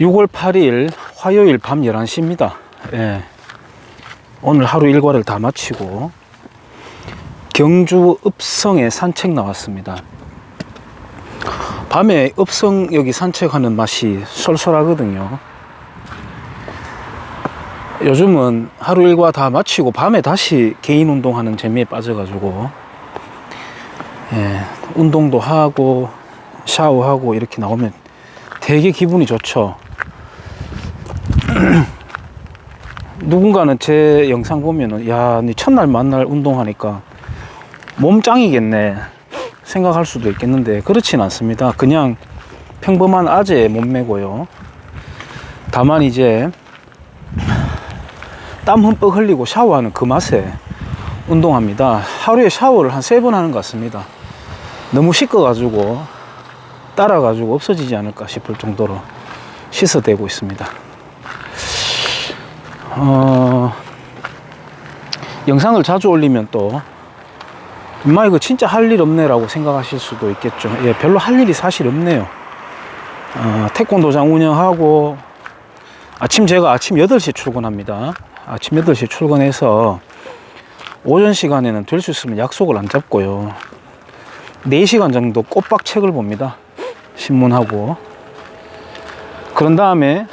6월 8일 화요일 밤 11시입니다. 예. 오늘 하루 일과를 다 마치고 경주 읍성에 산책 나왔습니다. 밤에 읍성 여기 산책하는 맛이 쏠쏠하거든요. 요즘은 하루 일과 다 마치고 밤에 다시 개인 운동하는 재미에 빠져가지고 예, 운동도 하고 샤워하고 이렇게 나오면 되게 기분이 좋죠. 누군가는 제 영상 보면은 야, 니 첫날 만날 운동하니까 몸 짱이겠네 생각할 수도 있겠는데 그렇진 않습니다. 그냥 평범한 아재의 몸매고요. 다만 이제 땀 흠뻑 흘리고 샤워하는 그 맛에 운동합니다. 하루에 샤워를 한 3번 하는 것 같습니다. 너무 씻어가지고 따라가지고 없어지지 않을까 싶을 정도로 씻어대고 있습니다. 영상을 자주 올리면 또 엄마 이거 진짜 할 일 없네 라고 생각하실 수도 있겠죠. 예, 별로 할 일이 사실 없네요. 태권도장 운영하고 제가 아침 8시에 출근합니다. 아침 8시에 출근해서 오전 시간에는 될 수 있으면 약속을 안 잡고요 4시간 정도 꼬박 책을 봅니다. 신문하고 그런 다음에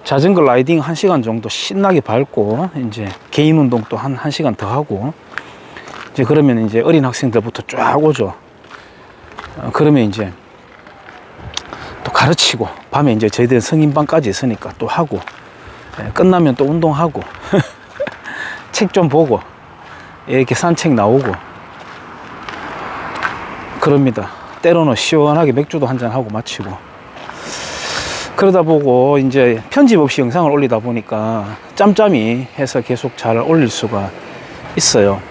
자전거 라이딩 1시간 정도 신나게 밟고 이제 개인 운동 또 한 1시간 더 하고 이제 그러면 이제 어린 학생들부터 쫙 오죠. 그러면 이제 또 가르치고 밤에 이제 저희들 성인반까지 있으니까 또 하고 끝나면 또 운동하고 책 좀 보고 이렇게 산책 나오고 그럽니다. 때로는 시원하게 맥주도 한잔 하고 마치고 그러다 보고 이제 편집 없이 영상을 올리다 보니까 짬짬이 해서 계속 잘 올릴 수가 있어요.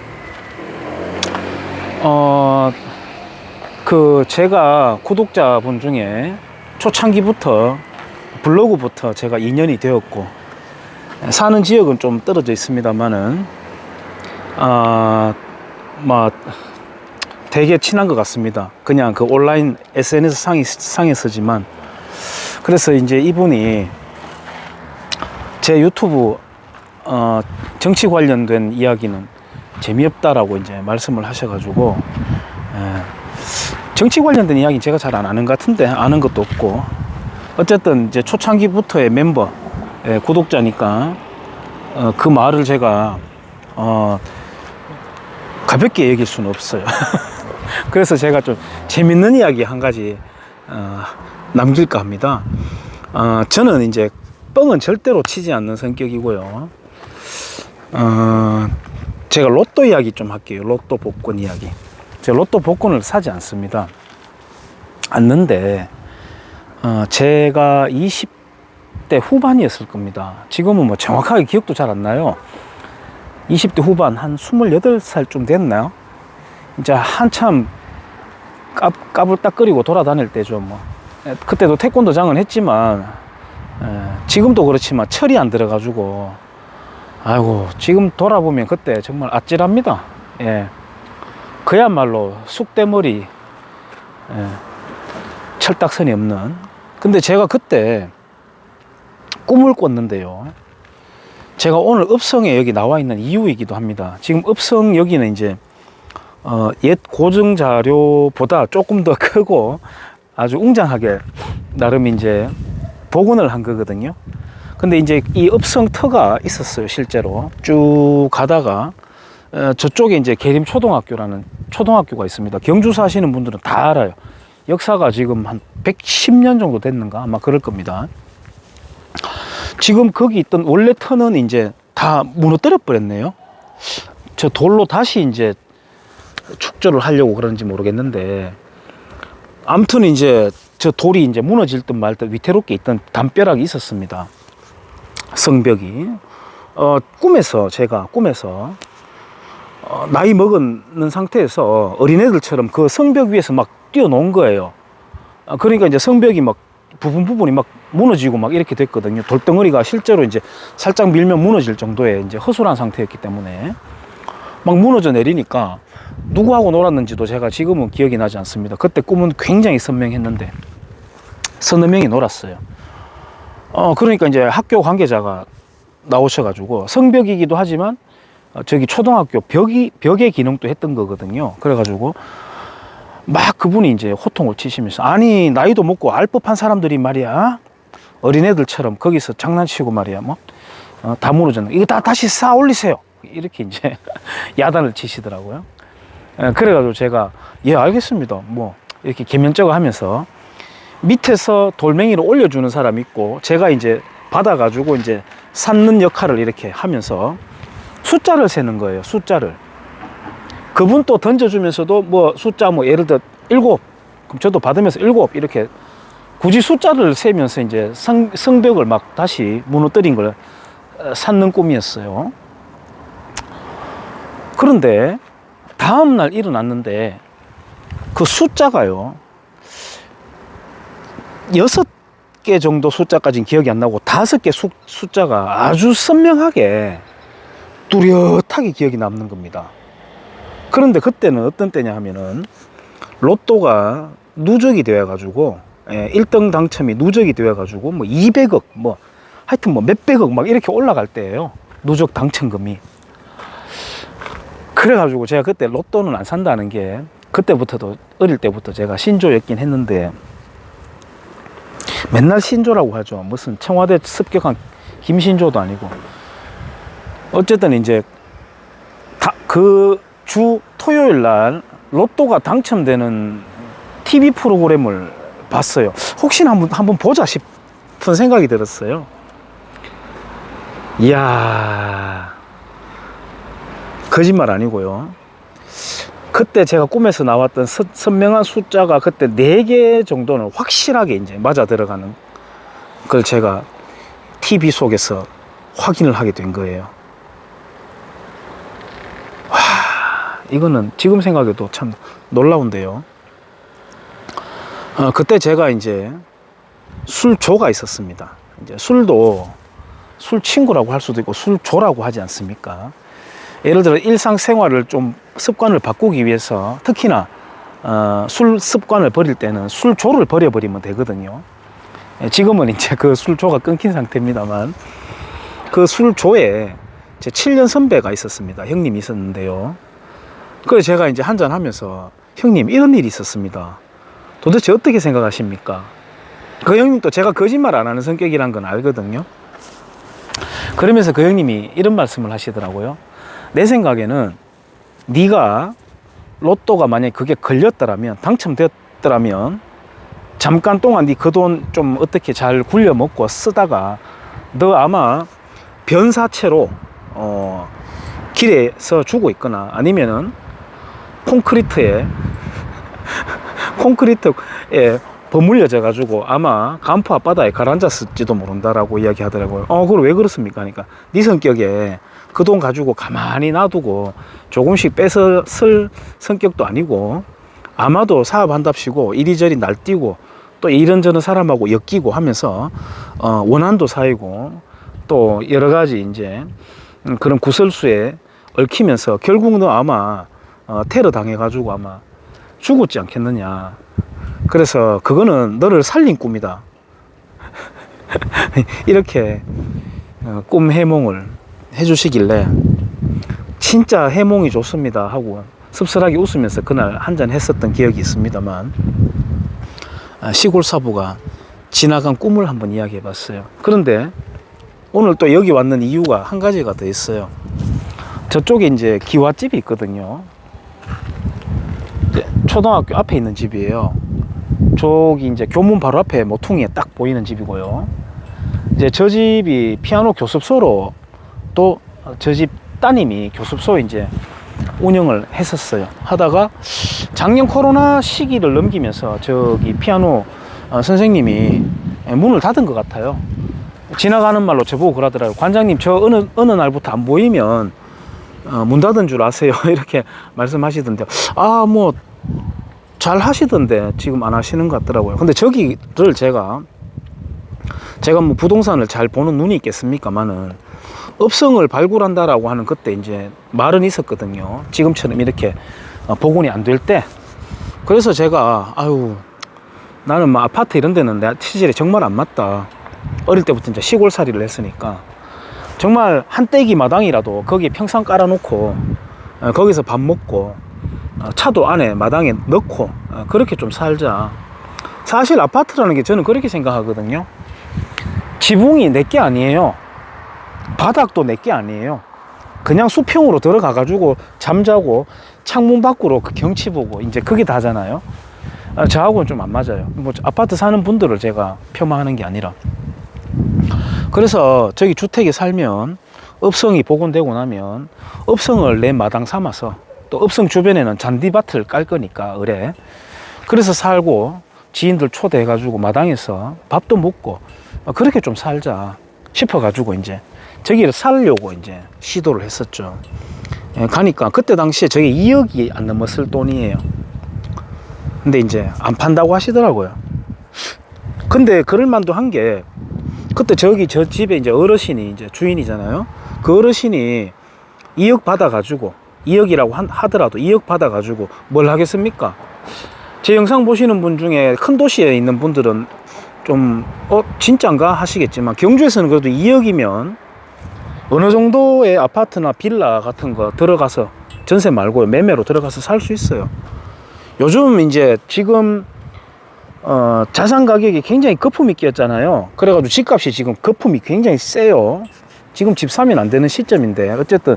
제가 구독자분 중에 초창기부터 블로그부터 제가 인연이 되었고 사는 지역은 좀 떨어져 있습니다만은 되게 친한 것 같습니다. 그냥 그 온라인 SNS 상에서지만 그래서 이제 이분이 제 유튜브 정치 관련된 이야기는 재미없다라고 이제 말씀을 하셔가지고 정치 관련된 이야기는 제가 잘 안 아는 것 같은데 아는 것도 없고 어쨌든 이제 초창기부터의 멤버 구독자니까 그 말을 제가 가볍게 얘기할 수는 없어요. 그래서 제가 좀 재밌는 이야기 한 가지 남길까 합니다. 저는 이제 뻥은 절대로 치지 않는 성격이고요. 제가 로또 이야기 좀 할게요. 로또 복권 이야기. 제가 로또 복권을 사지 않는데 제가 20대 후반이었을 겁니다. 지금은 뭐 정확하게 기억도 잘 안 나요. 20대 후반 한 28살쯤 됐나요? 이제 한참 까불딱거리고 돌아다닐 때죠. 뭐 그때도 태권도장은 했지만 지금도 그렇지만 철이 안 들어가지고 아이고 지금 돌아보면 그때 정말 아찔합니다. 예, 그야말로 쑥대머리 철딱선이 없는. 근데 제가 그때 꿈을 꿨는데요. 제가 오늘 읍성에 여기 나와 있는 이유이기도 합니다. 지금 읍성 여기는 이제 옛 고증 자료보다 조금 더 크고 아주 웅장하게 나름 이제 복원을 한 거거든요. 근데 이제 이 읍성 터가 있었어요. 실제로 쭉 가다가 저쪽에 이제 계림초등학교라는 초등학교가 있습니다. 경주 사시는 분들은 다 알아요. 역사가 지금 한 110년 정도 됐는가 아마 그럴 겁니다. 지금 거기 있던 원래 터는 이제 다 무너뜨려 버렸네요. 저 돌로 다시 이제 축조를 하려고 그런지 모르겠는데 아무튼 이제 저 돌이 이제 무너질 듯 말 듯 위태롭게 있던 담벼락이 있었습니다. 성벽이 제가 꿈에서 나이 먹은 상태에서 어린애들처럼 그 성벽 위에서 막 뛰어놓은 거예요. 그러니까 이제 성벽이 막 부분이 막 무너지고 막 이렇게 됐거든요. 돌덩어리가 실제로 이제 살짝 밀면 무너질 정도의 이제 허술한 상태였기 때문에 막 무너져 내리니까 누구하고 놀았는지도 제가 지금은 기억이 나지 않습니다. 그때 꿈은 굉장히 선명했는데 서너 명이 놀았어요. 그러니까 이제 학교 관계자가 나오셔가지고 성벽이기도 하지만 저기 초등학교 벽의 기능도 했던 거거든요. 그래가지고 막 그분이 이제 호통을 치시면서, 아니 나이도 먹고 알 법한 사람들이 말이야, 어린애들처럼 거기서 장난치고 말이야, 뭐 다 무너졌네, 이거 다 다시 쌓아 올리세요, 이렇게 이제 야단을 치시더라고요. 그래가지고 제가 예 알겠습니다 뭐 이렇게 개면적어 하면서, 밑에서 돌멩이를 올려주는 사람이 있고 제가 이제 받아가지고 이제 쌓는 역할을 이렇게 하면서 숫자를 세는 거예요. 숫자를. 그분 또 던져주면서도 뭐 숫자 뭐 예를 들어 7, 그럼 저도 받으면서 7 이렇게 굳이 숫자를 세면서 이제 성벽을 막 다시 무너뜨린 걸 쌓는 꿈이었어요. 그런데 다음날 일어났는데 그 숫자가요, 6개 정도 숫자까지는 기억이 안 나고 5개 숫자가 아주 선명하게 뚜렷하게 기억이 남는 겁니다. 그런데 그때는 어떤 때냐 하면은 로또가 누적이 되어 가지고 1등 당첨이 누적이 되어 가지고 뭐 200억 뭐 하여튼 뭐 몇백억 막 이렇게 올라갈 때예요, 누적 당첨금이. 그래 가지고 제가 그때 로또는 안 산다는 게, 그때부터도 어릴 때부터 제가 신조였긴 했는데, 맨날 신조라고 하죠. 무슨 청와대 습격한 김신조도 아니고. 어쨌든 이제 그 주 토요일 날 로또가 당첨되는 TV 프로그램을 봤어요. 혹시나 한번 보자 싶은 생각이 들었어요. 이야, 거짓말 아니고요. 그때 제가 꿈에서 나왔던 선명한 숫자가 그때 4개 정도는 확실하게 이제 맞아 들어가는 걸 제가 TV 속에서 확인을 하게 된 거예요. 와, 이거는 지금 생각해도 참 놀라운데요. 그때 제가 이제 술조가 있었습니다. 이제 술도 술 친구라고 할 수도 있고 술조라고 하지 않습니까? 예를 들어 일상생활을 좀 습관을 바꾸기 위해서, 특히나 술 습관을 버릴 때는 술조를 버려버리면 되거든요. 지금은 이제 그 술조가 끊긴 상태입니다만, 그 술조에 제 7년 선배가 있었습니다. 형님이 있었는데요. 그래서 제가 이제 한잔 하면서, 형님 이런 일이 있었습니다, 도대체 어떻게 생각하십니까? 그 형님도 제가 거짓말 안 하는 성격이란 건 알거든요. 그러면서 그 형님이 이런 말씀을 하시더라고요. 내 생각에는 네가 로또가 만약에 그게 걸렸더라면, 당첨되었더라면 잠깐 동안 네 그 돈 좀 어떻게 잘 굴려 먹고 쓰다가 너 아마 변사체로 길에서 죽어 있거나 아니면은 콘크리트에 버물려져 가지고 아마 간포 앞바다에 가라앉았을지도 모른다라고 이야기하더라고요. 그럼 왜 그렇습니까? 그러니까 네 성격에 그 돈 가지고 가만히 놔두고 조금씩 뺏어 쓸 성격도 아니고, 아마도 사업한답시고 이리저리 날뛰고 또 이런저런 사람하고 엮이고 하면서 원한도 쌓이고 또 여러 가지 이제 그런 구설수에 얽히면서 결국 너 아마 테러 당해가지고 아마 죽었지 않겠느냐. 그래서 그거는 너를 살린 꿈이다. 이렇게 꿈 해몽을 해주시길래 진짜 해몽이 좋습니다 하고 씁쓸하게 웃으면서 그날 한잔 했었던 기억이 있습니다만, 시골 사부가 지나간 꿈을 한번 이야기해 봤어요. 그런데 오늘 또 여기 왔는 이유가 한 가지가 더 있어요. 저쪽에 이제 기와집이 있거든요. 이제 초등학교 앞에 있는 집이에요. 저기 이제 교문 바로 앞에 모퉁이에 딱 보이는 집이고요. 이제 저 집이 피아노 교습소로, 또 저 집 따님이 교습소 이제 운영을 했었어요. 하다가 작년 코로나 시기를 넘기면서 저기 피아노 선생님이 문을 닫은 것 같아요. 지나가는 말로 저보고 그러더라고요. 관장님, 저 어느 날부터 안 보이면 문 닫은 줄 아세요? 이렇게 말씀하시던데, 뭐 잘 하시던데 지금 안 하시는 것 같더라고요. 근데 저기를 제가 뭐 부동산을 잘 보는 눈이 있겠습니까만은 업성을 발굴한다라고 하는 그때 이제 말은 있었거든요. 지금처럼 이렇게 복원이 안 될 때. 그래서 제가 나는 뭐 아파트 이런 데는 내 체질에 정말 안 맞다. 어릴 때부터 이제 시골살이를 했으니까 정말 한 떼기 마당이라도 거기에 평상 깔아놓고 거기서 밥 먹고 차도 안에 마당에 넣고 그렇게 좀 살자. 사실 아파트라는 게 저는 그렇게 생각하거든요. 지붕이 내게 아니에요. 바닥도 내게 아니에요. 그냥 수평으로 들어가 가지고 잠자고 창문 밖으로 그 경치 보고 이제 그게 다잖아요. 저하고는 좀 안 맞아요. 뭐 아파트 사는 분들을 제가 폄하하는 게 아니라. 그래서 저기 주택에 살면 읍성이 복원되고 나면 읍성을 내 마당 삼아서 또 읍성 주변에는 잔디밭을 깔 거니까 을에 그래서 살고 지인들 초대해 가지고 마당에서 밥도 먹고 그렇게 좀 살자 싶어 가지고 이제 저기를 살려고 이제 시도를 했었죠. 가니까 그때 당시에 저게 2억이 안 넘었을 돈이에요. 근데 이제 안 판다고 하시더라고요. 근데 그럴 만도 한 게 그때 저기 저 집에 이제 어르신이 이제 주인이잖아요. 그 어르신이 2억 받아가지고 2억이라고 하더라도 2억 받아가지고 뭘 하겠습니까? 제 영상 보시는 분 중에 큰 도시에 있는 분들은 좀 진짠가 하시겠지만 경주에서는 그래도 2억이면 어느 정도의 아파트나 빌라 같은 거 들어가서 전세 말고 매매로 들어가서 살 수 있어요. 요즘 이제 지금 자산 가격이 굉장히 거품이 끼었잖아요. 그래가지고 집값이 지금 거품이 굉장히 세요. 지금 집 사면 안 되는 시점인데 어쨌든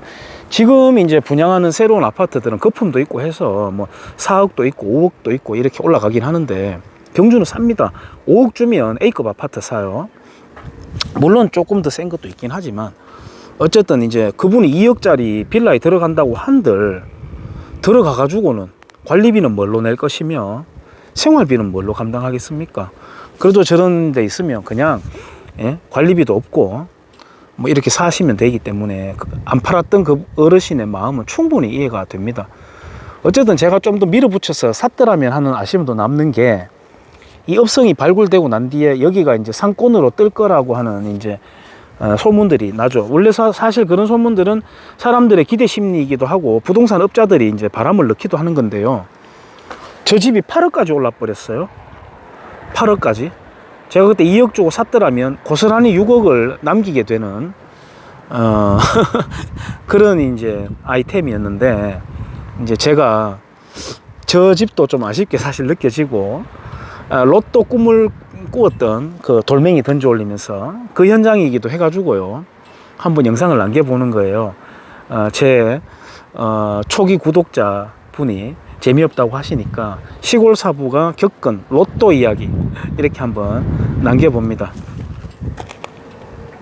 지금 이제 분양하는 새로운 아파트들은 거품도 있고 해서 뭐 4억도 있고 5억도 있고 이렇게 올라가긴 하는데 경주는 삽니다. 5억 주면 A급 아파트 사요. 물론 조금 더 센 것도 있긴 하지만 어쨌든 이제 그분이 2억짜리 빌라에 들어간다고 한들 들어가 가지고는 관리비는 뭘로 낼 것이며 생활비는 뭘로 감당하겠습니까? 그래도 저런 데 있으면 그냥 관리비도 없고 뭐 이렇게 사시면 되기 때문에 안 팔았던 그 어르신의 마음은 충분히 이해가 됩니다. 어쨌든 제가 좀 더 밀어붙여서 샀더라면 하는 아쉬움도 남는 게 이 업성이 발굴되고 난 뒤에 여기가 이제 상권으로 뜰 거라고 하는 이제 소문들이 나죠. 원래 사실 그런 소문들은 사람들의 기대 심리이기도 하고 부동산 업자들이 이제 바람을 넣기도 하는 건데요. 저 집이 8억까지 올라 버렸어요. 8억까지. 제가 그때 2억 주고 샀더라면 고스란히 6억을 남기게 되는 그런 이제 아이템이었는데 이제 제가 저 집도 좀 아쉽게 사실 느껴지고 로또 꿈을 꾸었던 그 돌멩이 던져 올리면서 그 현장이기도 해가지고요. 한번 영상을 남겨보는 거예요. 제 초기 구독자 분이 재미없다고 하시니까 시골 사부가 겪은 로또 이야기 이렇게 한번 남겨봅니다.